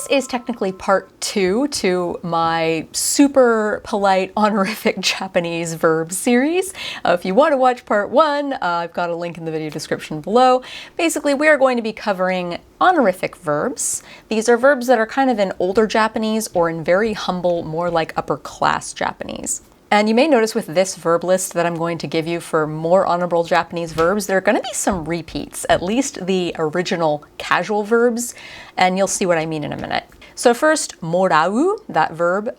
this is technically part 2 to my super polite honorific Japanese verbs series. If you want to watch part 1, I've got a link in the video description below. Basically, we are going to be covering honorific verbs. These are verbs that are kind of in older Japanese or in very humble, more like upper class Japanese. And you may notice with this verb list that I'm going to give you for more honorable Japanese verbs, there are going to be some repeats, at least the original casual verbs, and you'll see what I mean in a minute. So first, morau, that verb,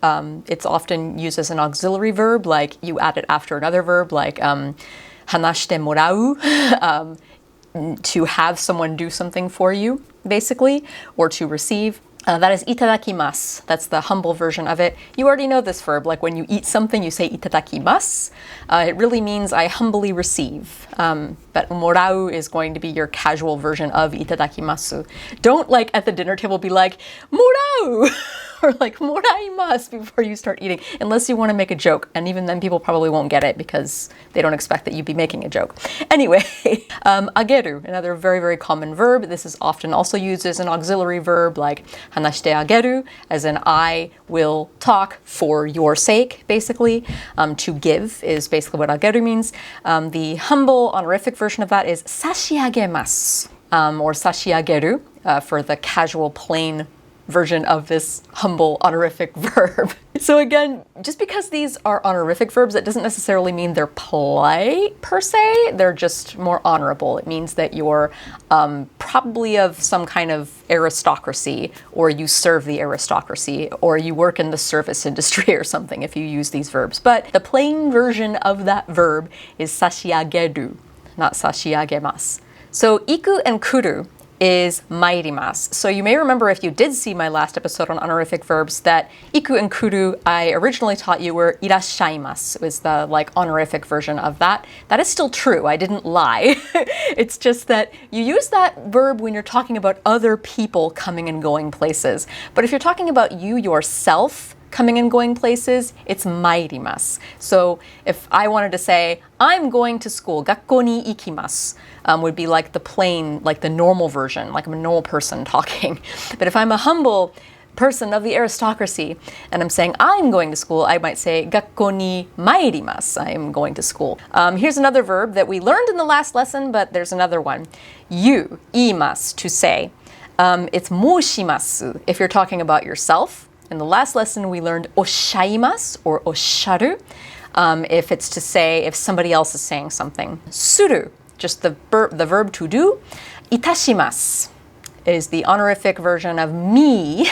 it's often used as an auxiliary verb, like you add it after another verb, like hanashite morau, to have someone do something for you, basically, or to receive. That is itadakimasu. That's the humble version of it. You already know this verb, like when you eat something, you say itadakimasu. It really means I humbly receive. But morau is going to be your casual version of itadakimasu. Don't like at the dinner table be like, morau! Or like moraimasu before you start eating, unless you want to make a joke. And even then people probably won't get it because they don't expect that you'd be making a joke. Anyway, ageru, another very, very common verb. This is often also used as an auxiliary verb, like hanashite ageru, as in I will talk for your sake, basically. To give is basically what ageru means. The humble honorific version of that is sashiagemasu, or sashiageru, for the casual plain version of this humble honorific verb. So again, just because these are honorific verbs, that doesn't necessarily mean they're polite per se. They're just more honorable. It means that you're probably of some kind of aristocracy, or you serve the aristocracy, or you work in the service industry or something if you use these verbs. But the plain version of that verb is sashiageru, not sashiagemasu. So iku and kuru is mairimasu. So you may remember if you did see my last episode on honorific verbs that iku and kuru I originally taught you were irashaimasu, was the like honorific version of that. That is still true, I didn't lie. It's just that you use that verb when you're talking about other people coming and going places. But if you're talking about you yourself coming and going places, it's mairimasu. So if I wanted to say, I'm going to school, gakko ni ikimasu, would be like the plain, like the normal version, like I'm a normal person talking. But if I'm a humble person of the aristocracy and I'm saying I'm going to school, I might say gakko ni mairimasu, I am going to school. Here's another verb that we learned in the last lesson, but there's another one. You, iimasu, to say. It's moshimasu if you're talking about yourself. In the last lesson, we learned oshaimasu or osharu, if it's to say if somebody else is saying something. Suru, just the verb to do. Itashimasu is the honorific version of me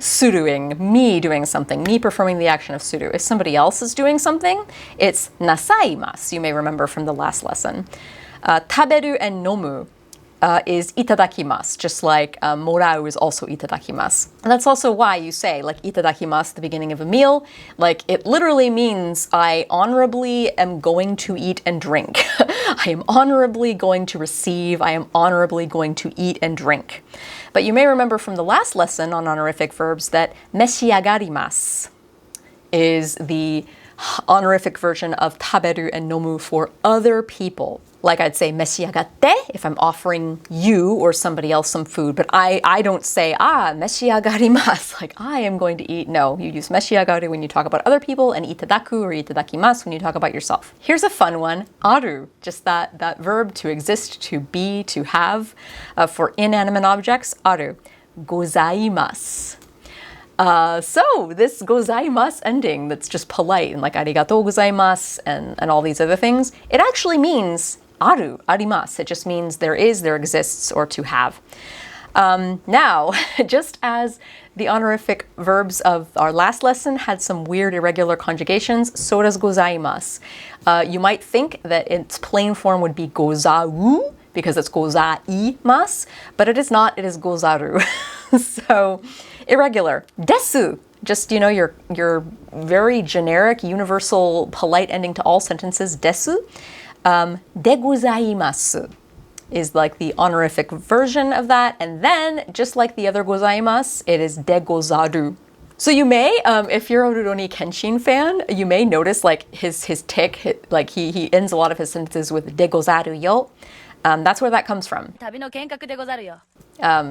suruing, me doing something, me performing the action of suru. If somebody else is doing something, it's nasaimasu, you may remember from the last lesson. Taberu and nomu is itadakimasu, just like morau is also itadakimasu. And that's also why you say like itadakimasu at the beginning of a meal. Like it literally means I honorably am going to eat and drink. I am honorably going to receive. I am honorably going to eat and drink. But you may remember from the last lesson on honorific verbs that meshiagarimasu is the honorific version of taberu and nomu for other people. Like I'd say meshiagatte if I'm offering you or somebody else some food, but I don't say, meshiagarimasu, like I am going to eat. No, you use meshiagaru when you talk about other people and itadaku or itadakimasu when you talk about yourself. Here's a fun one, aru, just that verb to exist, to be, to have, for inanimate objects, aru, gozaimasu. So this gozaimasu ending that's just polite and like arigatou gozaimasu and all these other things, it actually means aru, arimasu. It just means there is, there exists, or to have. Now, just as the honorific verbs of our last lesson had some weird irregular conjugations, so does gozaimasu. You might think that its plain form would be gozau, because it's gozaimasu, but it is not, it is gozaru. So, irregular. Desu, just, you know, your very generic, universal, polite ending to all sentences, desu. De gozaimasu is like the honorific version of that, and then, just like the other gozaimasu, it is de gozaru. So you may, if you're a Rurouni Kenshin fan, you may notice like his tick, like he ends a lot of his sentences with de gozaru yo. That's where that comes from.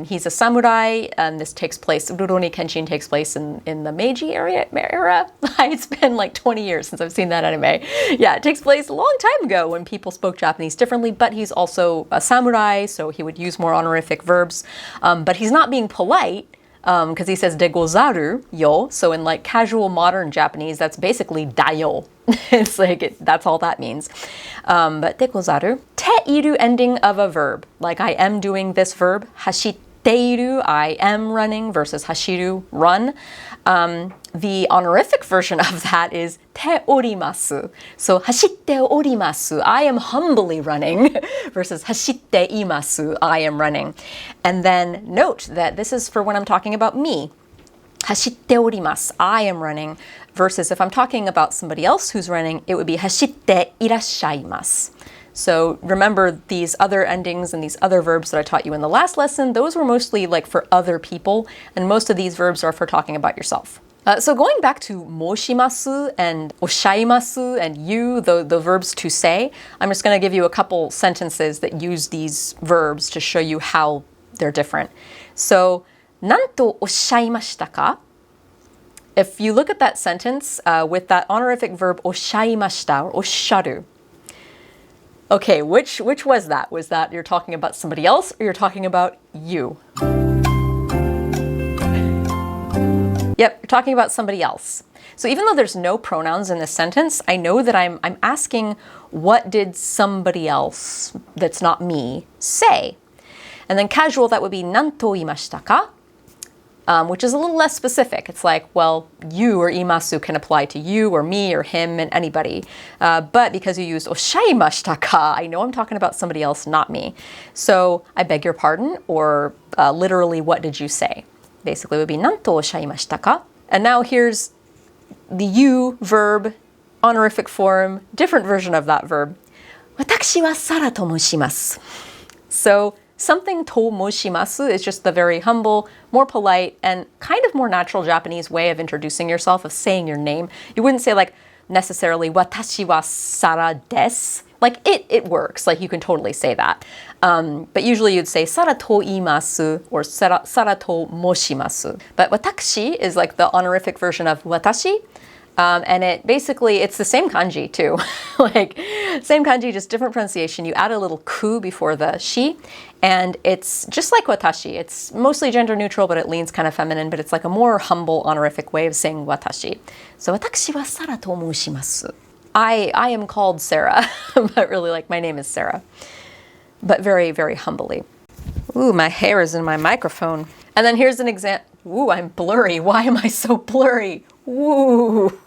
He's a samurai, and this takes place, Rurouni Kenshin takes place in the Meiji era. It's been like 20 years since I've seen that anime. Yeah, it takes place a long time ago when people spoke Japanese differently, but he's also a samurai, so he would use more honorific verbs. But he's not being polite, because he says de gozaru yo, so in like casual modern Japanese, that's basically dayo. It's like, that's all that means. But de gozaru, te iru ending of a verb, like I am doing this verb, hashiteiru, I am running, versus hashiru, run. The honorific version of that is te orimasu. So hashitte orimasu, I am humbly running, versus hashitte imasu, I am running. And then note that this is for when I'm talking about me. Hashitte orimasu, I am running, versus if I'm talking about somebody else who's running, it would be hashitte irashaimasu. So remember these other endings and these other verbs that I taught you in the last lesson, those were mostly like for other people, and most of these verbs are for talking about yourself. So going back to moshimasu and oshaimasu and you, the verbs to say, I'm just going to give you a couple sentences that use these verbs to show you how they're different. So, 何とおっしゃいましたか? If you look at that sentence with that honorific verb おっしゃいました or おっしゃる, okay, which was that? Was that you're talking about somebody else or you're talking about you? Yep, you're talking about somebody else. So even though there's no pronouns in this sentence, I know that I'm asking what did somebody else that's not me say? And then casual, that would be 何と言いましたか? Which is a little less specific. It's like, well, you or imasu can apply to you or me or him and anybody. But because you used おっしゃいましたか, I know I'm talking about somebody else, not me. So I beg your pardon, or literally, what did you say? Basically, it would be 何とおっしゃいましたか? And now here's the you verb, honorific form, different version of that verb. 私はサラと申します. So something to moshimasu is just the very humble, more polite, and kind of more natural Japanese way of introducing yourself, of saying your name. You wouldn't say like necessarily 私はサラです. Like it works, like you can totally say that. But usually you'd say サラと言います or サラと申します. But 私 is like the honorific version of 私. And it basically, it's the same kanji too. Like, same kanji, just different pronunciation. You add a little ku before the shi, and it's just like watashi. It's mostly gender neutral, but it leans kind of feminine, but it's like a more humble, honorific way of saying watashi. So, 私はサラと申します. I am called Sarah, but really, like, my name is Sarah. But very, very humbly. Ooh, my hair is in my microphone. And then here's an example. Ooh, I'm blurry. Why am I so blurry? Ooh.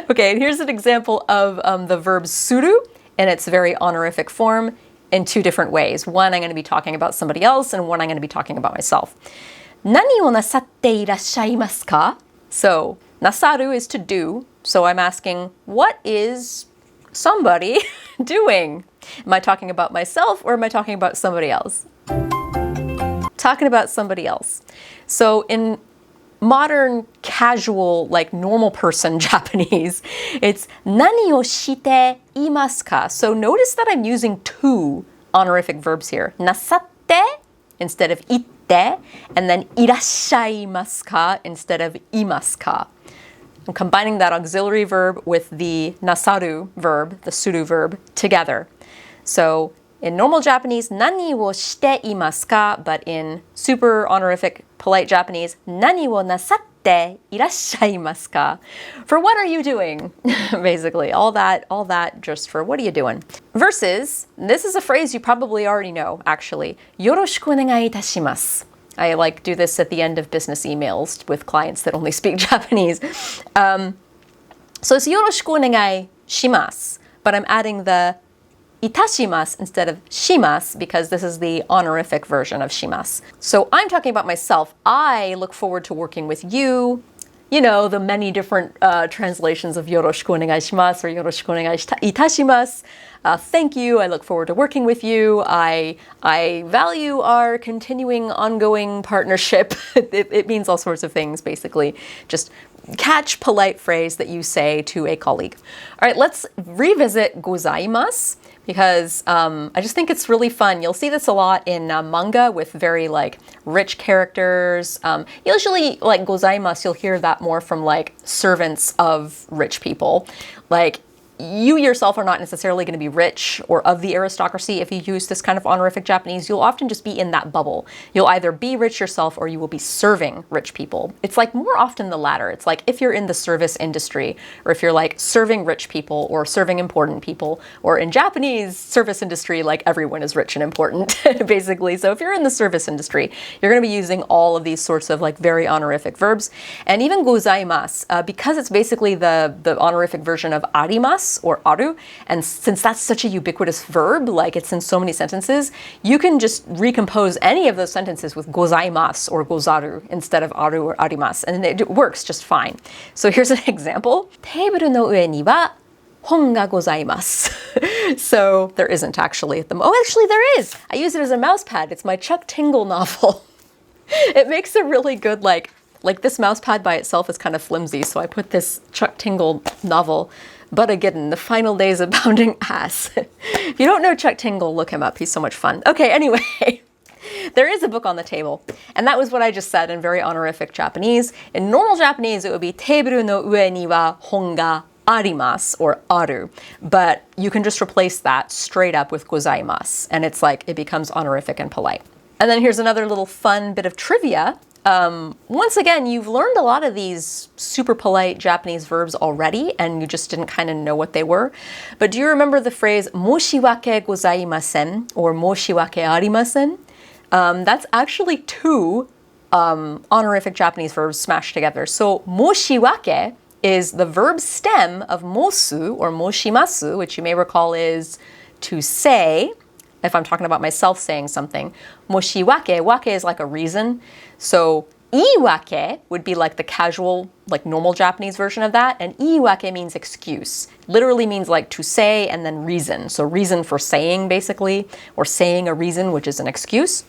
Okay, and here's an example of the verb suru in its very honorific form in two different ways. One, I'm going to be talking about somebody else, and one, I'm going to be talking about myself. 何をなさっていらっしゃいますか? So, nasaru is to do, so I'm asking, what is somebody doing? Am I talking about myself, or am I talking about somebody else? Talking about somebody else. So in modern, casual, like normal person Japanese, it's 何をしていますか? So notice that I'm using two honorific verbs here. なさって instead of 行って, and then いらっしゃいますか instead of いますか. I'm combining that auxiliary verb with the nasaru verb, the suru verb, together. So in normal Japanese, 何をしていますか? But in super honorific, polite Japanese, 何をなさっていらっしゃいますか? For what are you doing? Basically, all that just for what are you doing? Versus, this is a phrase you probably already know, actually. よろしくお願いいたします. I like do this at the end of business emails with clients that only speak Japanese. So it's よろしくお願いします, but I'm adding the いたします instead of します because this is the honorific version of します. So I'm talking about myself. I look forward to working with you. You know, the many different translations of よろしくお願いします or よろしくお願いいたします. Thank you. I look forward to working with you. I value our continuing, ongoing partnership. It means all sorts of things, basically. Just catch polite phrase that you say to a colleague. All right, let's revisit gozaimasu because I just think it's really fun. You'll see this a lot in manga with very like rich characters. Usually like gozaimasu, you'll hear that more from like servants of rich people. Like you yourself are not necessarily going to be rich or of the aristocracy if you use this kind of honorific Japanese. You'll often just be in that bubble. You'll either be rich yourself or you will be serving rich people. It's like more often the latter. It's like if you're in the service industry or if you're like serving rich people or serving important people, or in Japanese service industry, like everyone is rich and important basically. So if you're in the service industry, you're going to be using all of these sorts of like very honorific verbs. And even gozaimasu, because it's basically the honorific version of arimasu or aru, and since that's such a ubiquitous verb, like it's in so many sentences, you can just recompose any of those sentences with gozaimasu or gozaru instead of aru or arimasu, and it works just fine. So here's an example. テーブルの上には本がございます. So there isn't actually at the moment. Oh, actually there is. I use it as a mouse pad. It's my Chuck Tingle novel. It makes a really good like this mouse pad by itself is kind of flimsy, so I put this Chuck Tingle novel, But again, the final days of bounding ass. If you don't know Chuck Tingle, look him up. He's so much fun. Okay, anyway, there is a book on the table. And that was what I just said in very honorific Japanese. In normal Japanese, it would be テーブルの上には本がarimasu or aru. But you can just replace that straight up with gozaimasu. And it's like, it becomes honorific and polite. And then here's another little fun bit of trivia. Once again, you've learned a lot of these super polite Japanese verbs already, and you just didn't kind of know what they were. But do you remember the phrase moshiwake gozaimasen or moshiwake arimasen? That's actually two honorific Japanese verbs smashed together. So moshiwake is the verb stem of mosu or moshimasu, which you may recall is to say. If I'm talking about myself saying something, moshiwake, wake is like a reason. So iiwake would be like the casual, like normal Japanese version of that. And iiwake means excuse. Literally means like to say and then reason. So reason for saying basically, or saying a reason, which is an excuse.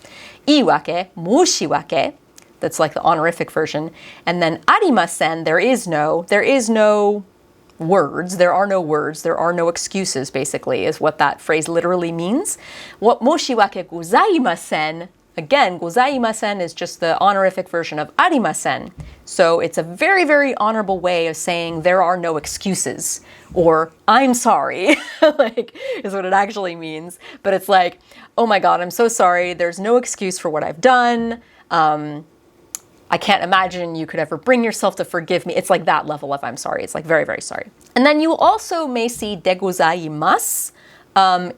Iiwake, moshiwake, that's like the honorific version. And then arimasen, there is no words. There are no words. There are no excuses, basically, is what that phrase literally means. What moshiwake gozaimasen, again, gozaimasen is just the honorific version of arimasen. So it's a very, very honorable way of saying there are no excuses, or I'm sorry, like, is what it actually means. But it's like, oh my God, I'm so sorry. There's no excuse for what I've done. I can't imagine you could ever bring yourself to forgive me. It's like that level of I'm sorry. It's like very, very sorry. And then you also may see de gozaimasu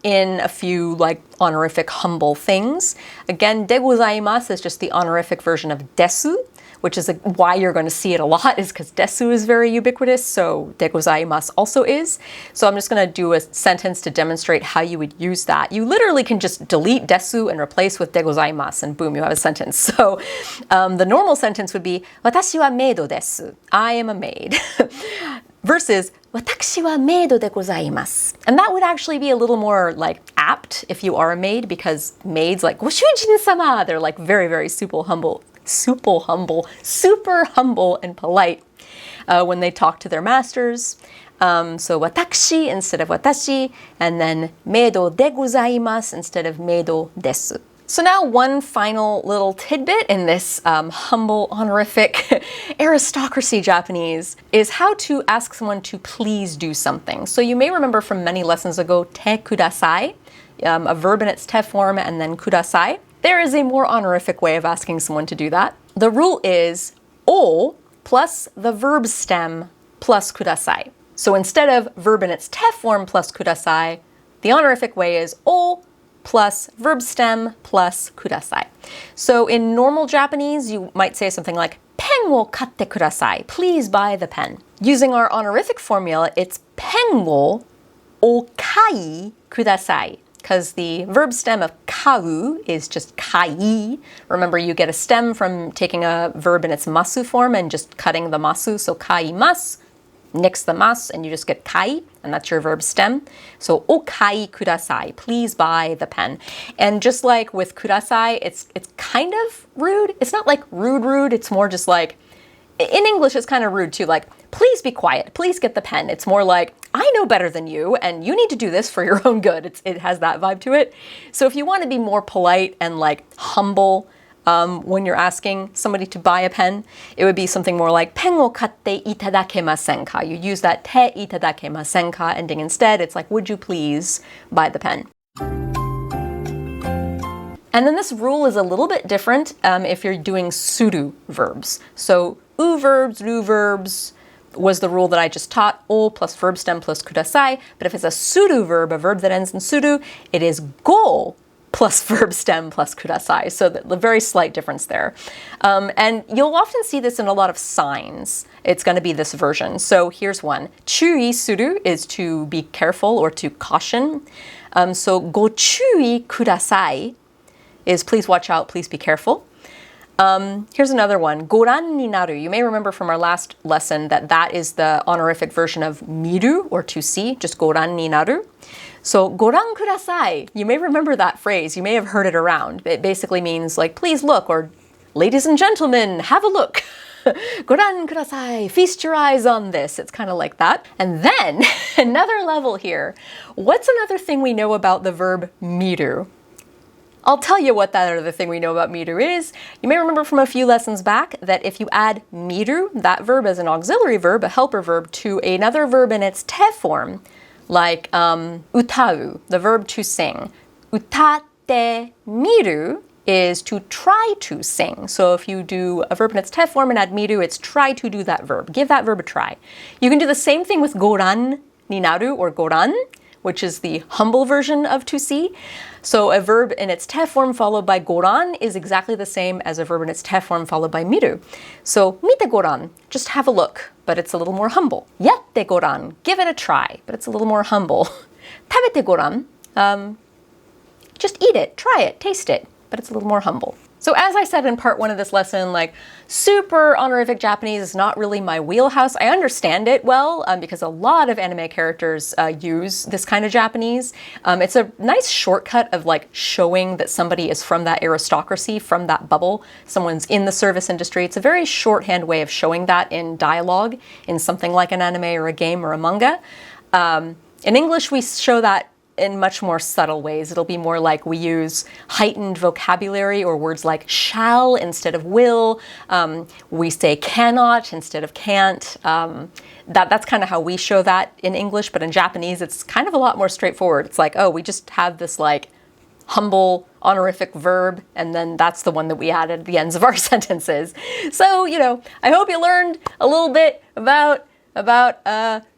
in a few like honorific humble things. Again, de gozaimasu is just the honorific version of desu, which is why you're going to see it a lot, is because desu is very ubiquitous, so de gozaimasu also is. So I'm just going to do a sentence to demonstrate how you would use that. You literally can just delete desu and replace with de gozaimasu, and boom, you have a sentence. So the normal sentence would be, 私はmaidです. I am a maid. Versus, 私はmaidでございます. And that would actually be a little more like apt if you are a maid, because maids like ご主人様, they're like very, very super humble and polite when they talk to their masters. So 私 instead of 私, and then maidでございます instead of maidです. So now one final little tidbit in this humble, honorific aristocracy Japanese is how to ask someone to please do something. So you may remember from many lessons ago, te kudasai, a verb in its te form, and then kudasai. There is a more honorific way of asking someone to do that. The rule is o plus the verb stem plus kudasai. So instead of verb in its te form plus kudasai, the honorific way is o plus verb stem plus kudasai. So in normal Japanese, you might say something like, penを買ってください. Please buy the pen. Using our honorific formula, it's penをお買いください. Because the verb stem of kau is just kai. Remember, you get a stem from taking a verb in its masu form and just cutting the masu. So kaimasu, nix the mas, and you just get kai, and that's your verb stem. So okai kudasai, please buy the pen. And just like with kudasai, it's kind of rude. It's not like rude, it's more just like, in English, it's kind of rude too. Like, please be quiet. Please get the pen. It's more like, I know better than you, and you need to do this for your own good. It has that vibe to it. So if you want to be more polite and like humble when you're asking somebody to buy a pen, it would be something more like, penを買っていただけませんか? You use that ていただけませんか ending instead. It's like, would you please buy the pen? And then this rule is a little bit different if you're doing suru verbs. So u verbs, ru verbs was the rule that I just taught, o plus verb stem plus kudasai. But if it's a suru verb, a verb that ends in suru, it is go plus verb stem plus kudasai. So the very slight difference there. And you'll often see this in a lot of signs. It's going to be this version. So here's one. 注意する is to be careful or to caution. So ご注意ください is please watch out, please be careful. Here's another one. ご覧になる. You may remember from our last lesson that is the honorific version of 見る or to see, just ご覧になる. So ご覧ください. You may remember that phrase. You may have heard it around. It basically means like, please look, or ladies and gentlemen, have a look. ご覧ください. Feast your eyes on this. It's kind of like that. And then another level here. What's another thing we know about the verb 見る? I'll tell you what that other thing we know about 見る is. You may remember from a few lessons back that if you add 見る, that verb as an auxiliary verb, a helper verb, to another verb in its て form, like 歌う, the verb to sing. 歌ってみる is to try to sing. So if you do a verb in its て form and add 見る, it's try to do that verb. Give that verb a try. You can do the same thing with ご覧になる or ご覧, which is the humble version of to see. So a verb in its て form followed by ご覧 is exactly the same as a verb in its て form followed by 見る. So 見てご覧, just have a look, but it's a little more humble. やってご覧, give it a try, but it's a little more humble. 食べてご覧, just eat it, try it, taste it, but it's a little more humble. So as I said in part 1 of this lesson, like super honorific Japanese is not really my wheelhouse. I understand it well because a lot of anime characters use this kind of Japanese. It's a nice shortcut of like showing that somebody is from that aristocracy, from that bubble. Someone's in the service industry. It's a very shorthand way of showing that in dialogue in something like an anime or a game or a manga. In English, we show that in much more subtle ways. It'll be more like we use heightened vocabulary or words like shall instead of will. We say cannot instead of can't. That's kind of how we show that in English, but in Japanese, it's kind of a lot more straightforward. It's like, oh, we just have this like humble honorific verb, and then that's the one that we add at the ends of our sentences. So, you know, I hope you learned a little bit about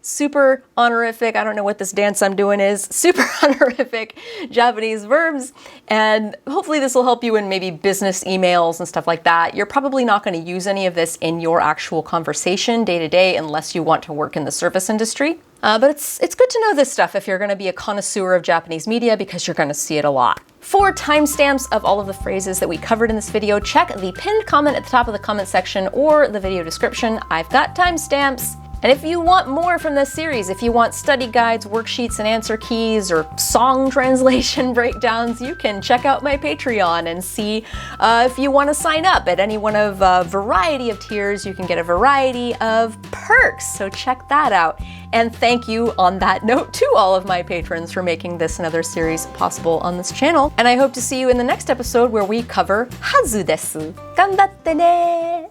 super honorific, I don't know what this dance I'm doing is, super honorific Japanese verbs, and hopefully this will help you in maybe business emails and stuff like that. You're probably not going to use any of this in your actual conversation day to day unless you want to work in the service industry. But it's good to know this stuff if you're going to be a connoisseur of Japanese media because you're going to see it a lot. For timestamps of all of the phrases that we covered in this video, check the pinned comment at the top of the comment section or the video description. I've got timestamps. And if you want more from this series, if you want study guides, worksheets, and answer keys, or song translation breakdowns, you can check out my Patreon and see if you want to sign up at any one of a variety of tiers. You can get a variety of perks, so check that out. And thank you on that note to all of my patrons for making this and other series possible on this channel. And I hope to see you in the next episode where we cover はずです. 頑張ってね!